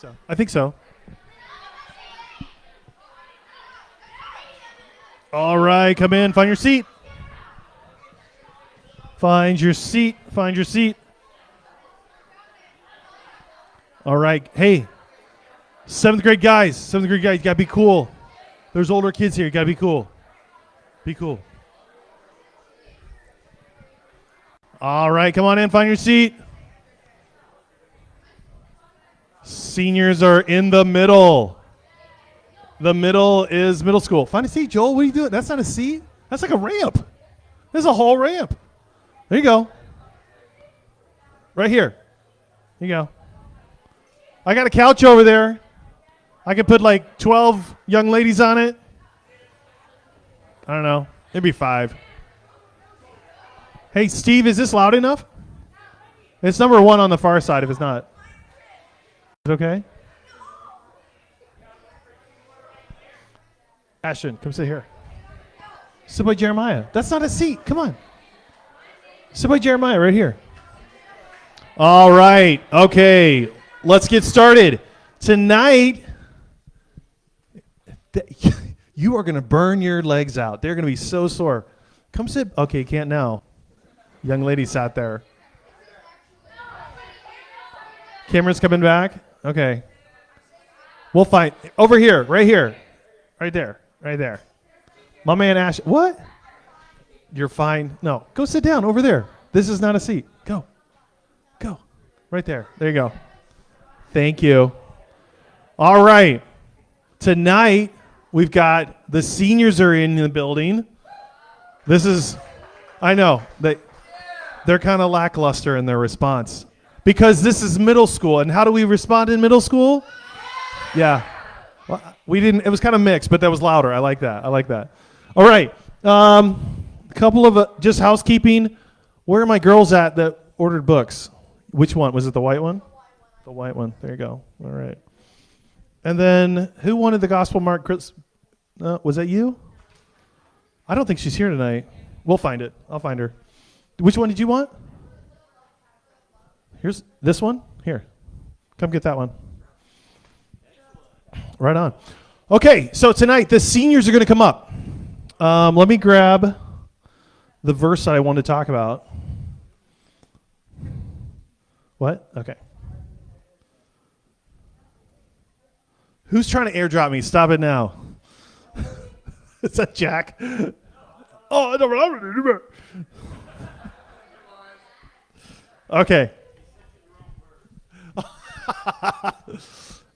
so. I think so. All right, come in. Find your seat. Find your seat. Find your seat. All right. Hey, seventh grade guys, you gotta be cool. There's older kids here. You gotta be cool. Be cool. All right, come on in. Find your seat. Seniors are in the middle. The middle is middle school. Find a seat, Joel. What are you doing? That's not a seat. That's like a ramp. There's a whole ramp. There you go. Right here. Here you go. I got a couch over there. I could put like 12 young ladies on it. I don't know. Maybe 5. Hey, Steve, is this loud enough? It's number 1 on the far side if it's not. Is it okay? Ashton, come sit here. Sit by Jeremiah. That's not a seat. Come on. Sit by Jeremiah right here. All right. Okay. Let's get started. Tonight, you are going to burn your legs out. They're going to be so sore. Come sit. Okay, you can't now. Young lady sat there. Cameron's coming back. Okay. We'll find. Over here. Right here. Right there. Right there. My man Ash. What? You're fine. No. Go sit down over there. This is not a seat. Go. Go. Right there. There you go. Thank you. All right. Tonight, we've got the seniors are in the building. This is, I know, they're kind of lackluster in their response because this is middle school. And how do we respond in middle school? Yeah. Well, we didn't, it was kind of mixed, but that was louder. I like that. All right. A couple of just housekeeping. Where are my girls at that ordered books? Which one? Was it the white one? The white one. There you go. All right. And then who wanted the gospel mark? Was that you? I don't think she's here tonight. We'll find it. I'll find her. Which one did you want? Here's this one. Here. Come get that one. Right on. Okay, so tonight the seniors are going to come up. Let me grab the verse that I want to talk about. What? Okay. Who's trying to airdrop me? Stop it now. Is that Jack? Oh, I don't remember. Okay.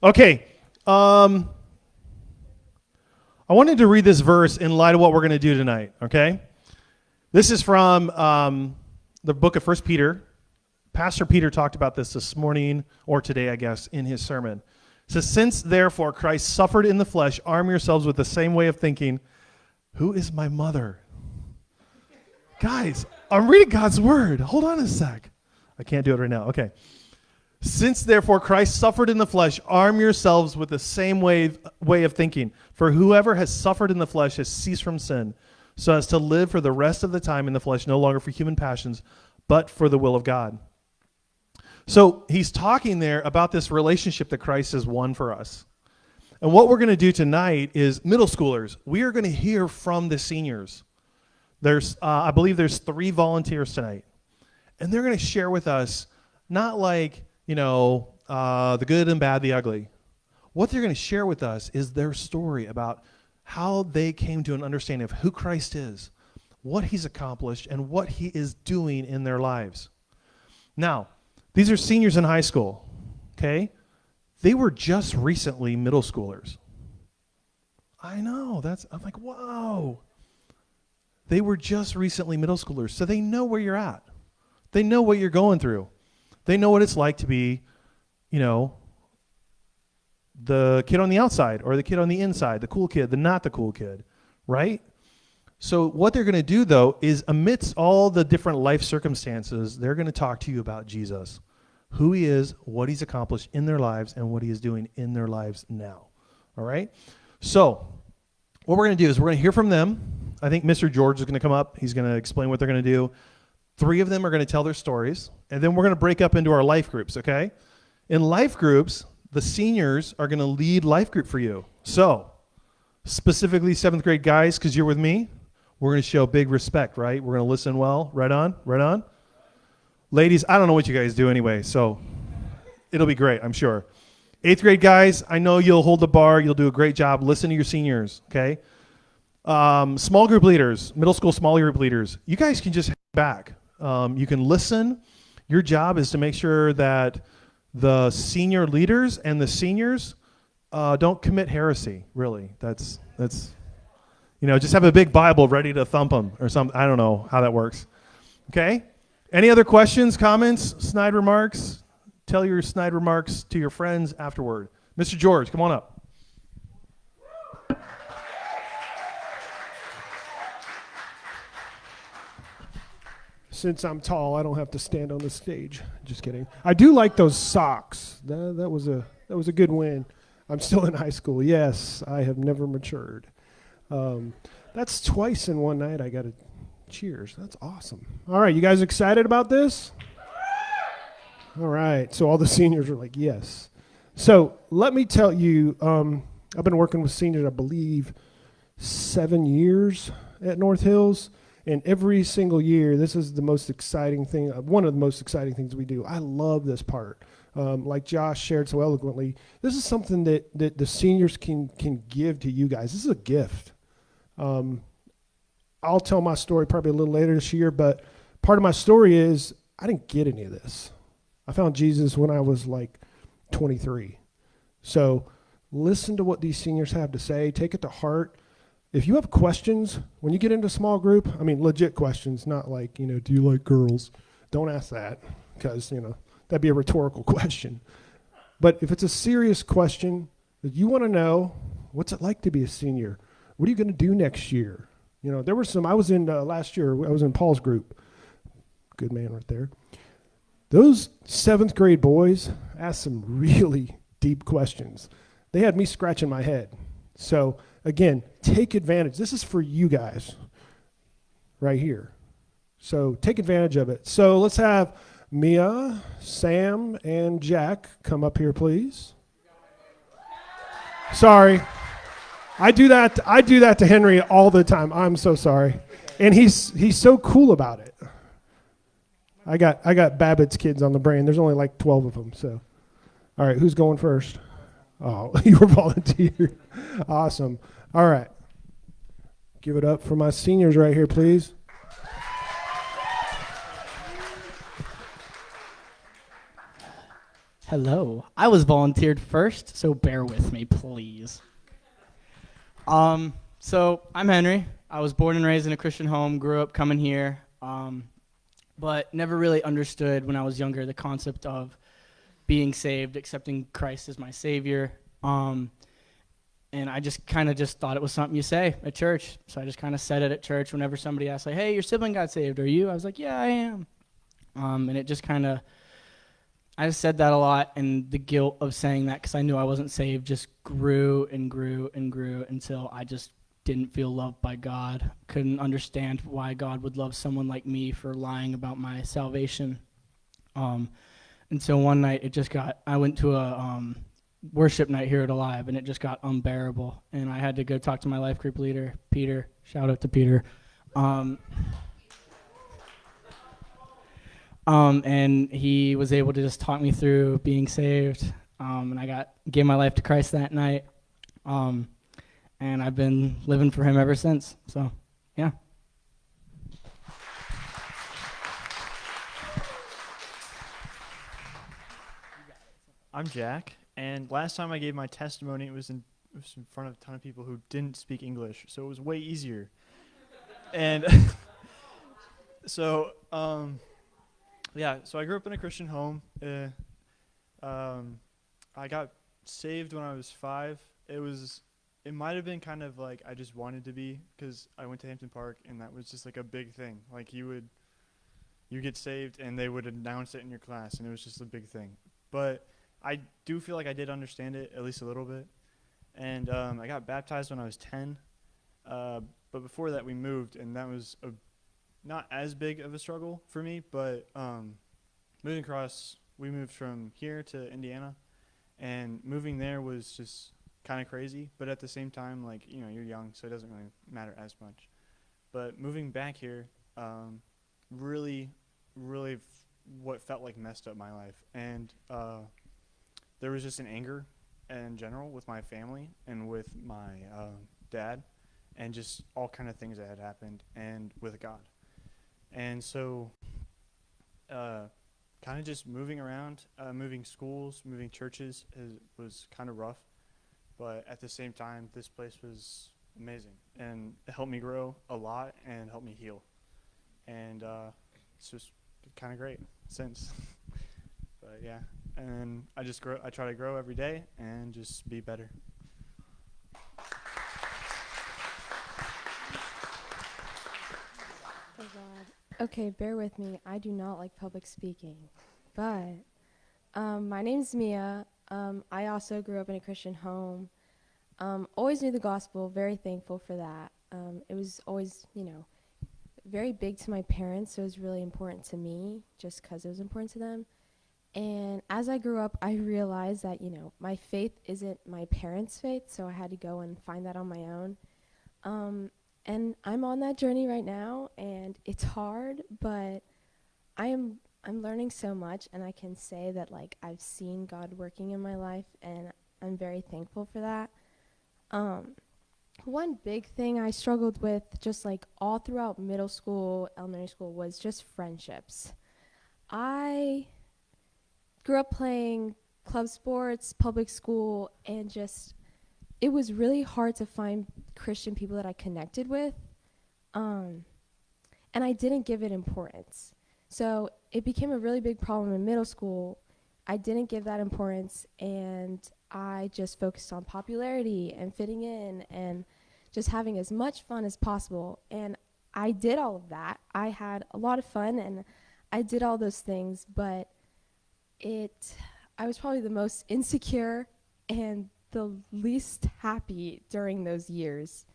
Okay. I wanted to read this verse in light of what we're going to do tonight, okay? This is from the book of 1 Peter. Pastor Peter talked about this morning, or today, I guess, in his sermon. It says, since therefore Christ suffered in the flesh, arm yourselves with the same way of thinking. Who is my mother? Guys, I'm reading God's word. Hold on a sec. I can't do it right now. Okay. Since therefore Christ suffered in the flesh, arm yourselves with the same way of thinking. For whoever has suffered in the flesh has ceased from sin, so as to live for the rest of the time in the flesh, no longer for human passions, but for the will of God. So he's talking there about this relationship that Christ has won for us. And what we're going to do tonight is middle schoolers. We are going to hear from the seniors. I believe there's 3 volunteers tonight. And they're going to share with us, not like, the good and bad, the ugly. What they're going to share with us is their story about how they came to an understanding of who Christ is, what he's accomplished, and what he is doing in their lives. Now, these are seniors in high school, okay? They were just recently middle schoolers. I know, I'm like, whoa. They were just recently middle schoolers, so they know where you're at. They know what you're going through. They know what it's like to be, the kid on the outside or the kid on the inside, the cool kid, the not the cool kid, right? So what they're going to do, though, is amidst all the different life circumstances, they're going to talk to you about Jesus, who he is, what he's accomplished in their lives, and what he is doing in their lives now, all right? So what we're going to do is we're going to hear from them. I think Mr. George is going to come up. He's going to explain what they're going to do. 3 of them are going to tell their stories, and then we're going to break up into our life groups, okay? In life groups, the seniors are going to lead life group for you. So, specifically 7th grade guys, because you're with me, we're going to show big respect, right? We're going to listen well. Right on? Right on? Ladies, I don't know what you guys do anyway, so it'll be great, I'm sure. 8th grade guys, I know you'll hold the bar. You'll do a great job. Listen to your seniors, okay? Small group leaders, middle school small group leaders, you guys can just hang back. You can listen. Your job is to make sure that the senior leaders and the seniors don't commit heresy, really. That's just have a big Bible ready to thump them or something. I don't know how that works. Okay? Any other questions, comments, snide remarks? Tell your snide remarks to your friends afterward. Mr. George, come on up. Since I'm tall, I don't have to stand on the stage. Just kidding. I do like those socks. That was a good win. I'm still in high school. Yes, I have never matured. That's twice in one night I got a cheers. That's awesome. All right, you guys excited about this? All right, so all the seniors are like, yes. So let me tell you, I've been working with seniors, I believe, 7 years at North Hills. And every single year, this is the most exciting thing, one of the most exciting things we do. I love this part. Like Josh shared so eloquently, this is something that the seniors can give to you guys. This is a gift. I'll tell my story probably a little later this year, but part of my story is I didn't get any of this. I found Jesus when I was like 23. So listen to what these seniors have to say. Take it to heart. If you have questions, when you get into small group, I mean, legit questions, not like, do you like girls? Don't ask that because, that'd be a rhetorical question. But if it's a serious question that you want to know, what's it like to be a senior? What are you going to do next year? There were I was in last year, I was in Paul's group. Good man right there. Those 7th grade boys asked some really deep questions. They had me scratching my head. So again, take advantage. This is for you guys right here. So take advantage of it. So let's have Mia, Sam, and Jack come up here, please. Sorry. I do that to Henry all the time. I'm so sorry. And he's so cool about it. I got Babbitt's kids on the brain. There's only like 12 of them. So, all right, who's going first? Oh, you were volunteered. Awesome. All right. Give it up for my seniors right here, please. Hello. I was volunteered first, so bear with me, please. So I'm Henry. I was born and raised in a Christian home, grew up coming here, but never really understood when I was younger the concept of being saved, accepting Christ as my Savior. And I just kind of thought it was something you say at church. So I just kind of said it at church whenever somebody asked, like, hey, your sibling got saved, are you? I was like, yeah, I am. And it just I just said that a lot, and the guilt of saying that because I knew I wasn't saved just grew and grew and grew until I just didn't feel loved by God. Couldn't understand why God would love someone like me for lying about my salvation. And so one night I went to a worship night here at Alive, and it just got unbearable. And I had to go talk to my life group leader, Peter. Shout out to Peter. And he was able to just talk me through being saved. And I gave my life to Christ that night. And I've been living for him ever since. So, yeah. I'm Jack, and last time I gave my testimony, it was in front of a ton of people who didn't speak English, so it was way easier. And so I grew up in a Christian home. I got saved when I was 5. It might have been kind of like I just wanted to be, because I went to Hampton Park, and that was just like a big thing. Like you get saved, and they would announce it in your class, and it was just a big thing. But I do feel like I did understand it, at least a little bit. And I got baptized when I was 10. But before that, we moved, and that was not as big of a struggle for me. But moving across, we moved from here to Indiana. And moving there was just kind of crazy, but at the same time, like, you know, you're young, so it doesn't really matter as much. But moving back here, really, what felt like messed up my life. And there was just an anger in general with my family and with my dad, and just all kind of things that had happened, and with God. And so kind of just moving around, moving schools, moving churches was kind of rough. But at the same time, this place was amazing, and it helped me grow a lot and helped me heal. And it's just kind of great since. But yeah, and I try to grow every day and just be better. Oh God. Okay, bear with me. I do not like public speaking, but my name's Mia. I also grew up in a Christian home. Always knew the gospel. Very thankful for that. It was always, very big to my parents. So it was really important to me, just because it was important to them. And as I grew up, I realized that my faith isn't my parents' faith, so I had to go and find that on my own. And I'm on that journey right now, and it's hard, but I'm learning so much, and I can say that I've seen God working in my life, and I'm very thankful for that. One big thing I struggled with just all throughout middle school, elementary school, was just friendships. I grew up playing club sports, public school, and it was really hard to find Christian people that I connected with. And I didn't give it importance. So it became a really big problem in middle school. I didn't give that importance, and I just focused on popularity and fitting in and just having as much fun as possible. And I did all of that. I had a lot of fun, and I did all those things, but I was probably the most insecure and the least happy during those years.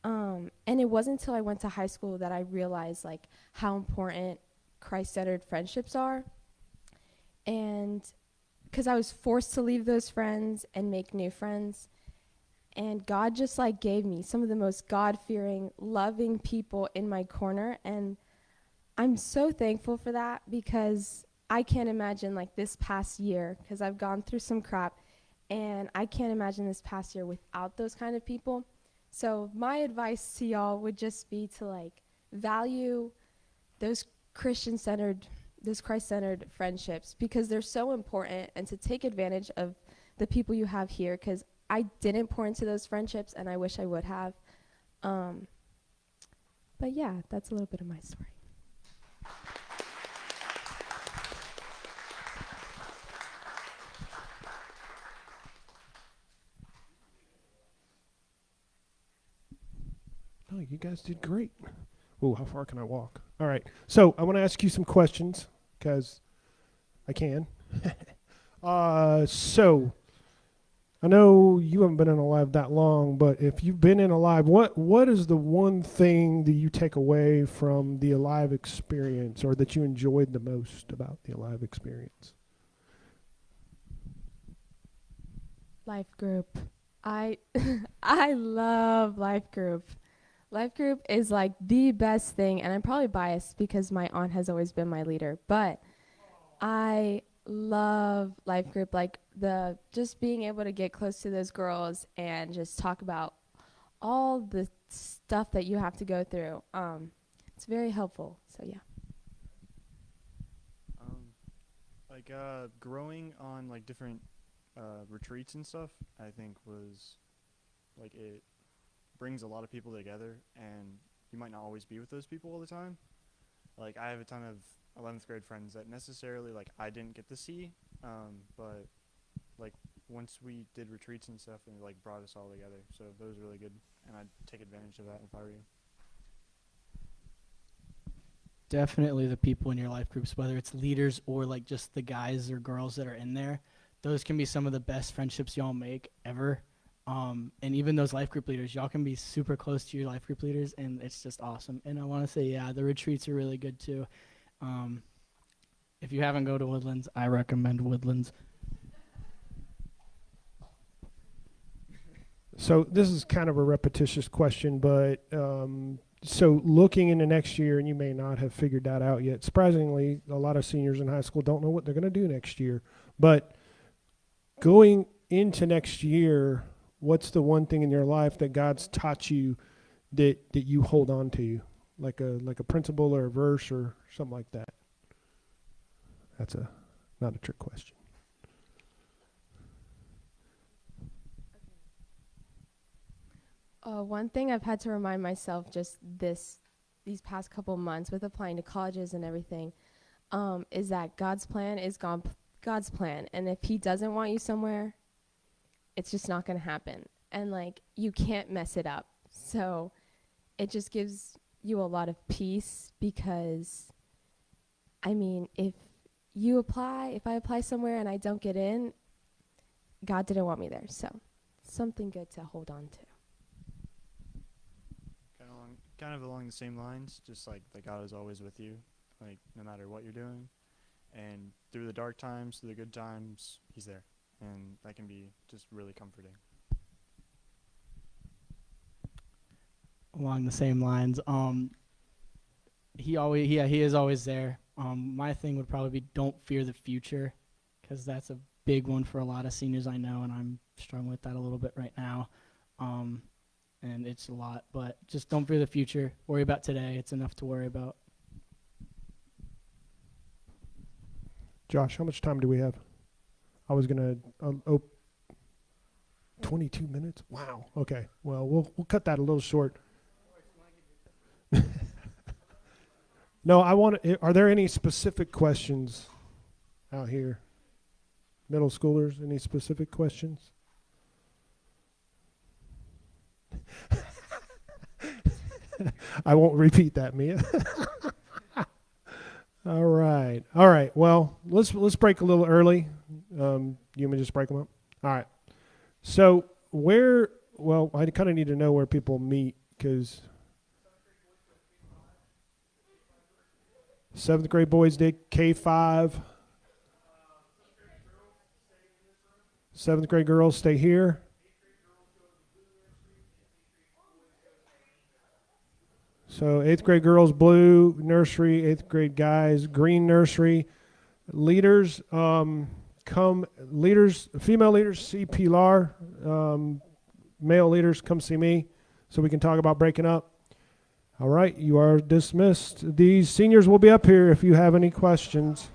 And it wasn't until I went to high school that I realized how important Christ-centered friendships are. And because I was forced to leave those friends and make new friends. And God just gave me some of the most God-fearing, loving people in my corner. And I'm so thankful for that, because I can't imagine this past year, because I've gone through some crap, and I can't imagine this past year without those kind of people. So my advice to y'all would just be to value those Christ-centered friendships, because they're so important, and to take advantage of the people you have here, because I didn't pour into those friendships, and I wish I would have. But yeah, that's a little bit of my story. Oh, you guys did great. Oh, how far can I walk? All right. So I want to ask you some questions, because I can. So I know you haven't been in Alive that long, but if you've been in Alive, what is the one thing that you take away from the Alive experience, or that you enjoyed the most about the Alive experience? Life group. I love life group. Life group is the best thing, and I'm probably biased because my aunt has always been my leader, but I love life group, just being able to get close to those girls and just talk about all the stuff that you have to go through. It's very helpful. So yeah. Growing on different retreats and stuff, I think was it brings a lot of people together, and you might not always be with those people all the time. I have a ton of 11th grade friends that necessarily I didn't get to see, but once we did retreats and stuff, it brought us all together. So that was really good, and I'd take advantage of that if I were you. Definitely the people in your life groups, whether it's leaders or just the guys or girls that are in there, those can be some of the best friendships y'all make ever. And even those life group leaders, y'all can be super close to your life group leaders, and it's just awesome. And I want to say, yeah, the retreats are really good too. If you haven't go to Woodlands, I recommend Woodlands. So this is kind of a repetitious question, but so looking into next year, and you may not have figured that out yet. Surprisingly, a lot of seniors in high school don't know what they're going to do next year. But going into next year, what's the one thing in your life that God's taught you that you hold on to, like a principle or a verse or something like that? That's not a trick question. One thing I've had to remind myself just these past couple months with applying to colleges and everything, is that God's plan is God's plan, and if He doesn't want you somewhere, it's just not going to happen, and like you can't mess it up. So it just gives you a lot of peace, because I mean, if I apply somewhere and I don't get in, God didn't want me there. So something good to hold on to. Kind of along the same lines, just like that God is always with you, like no matter what you're doing, and through the dark times, through the good times, He's there, and that can be just really comforting. Along the same lines, he is always there. My thing would probably be don't fear the future, because that's a big one for a lot of seniors I know, and I'm struggling with that a little bit right now. And it's a lot, but just don't fear the future. Worry about today. It's enough to worry about. Josh, how much time do we have? I was going to 22 minutes? Wow. Okay. Well, we'll cut that a little short. No, are there any specific questions out here? Middle schoolers, any specific questions? I won't repeat that, Mia. All right. Well, let's break a little early. You want me to just break them up? All right. So I kind of need to know where people meet, because 7th grade boys did K5. 7th grade girls stay here. So 8th grade girls, blue nursery. 8th grade guys, green nursery. Leaders, female leaders, see Pilar. Male leaders, come see me so we can talk about breaking up. All right, you are dismissed. These seniors will be up here if you have any questions.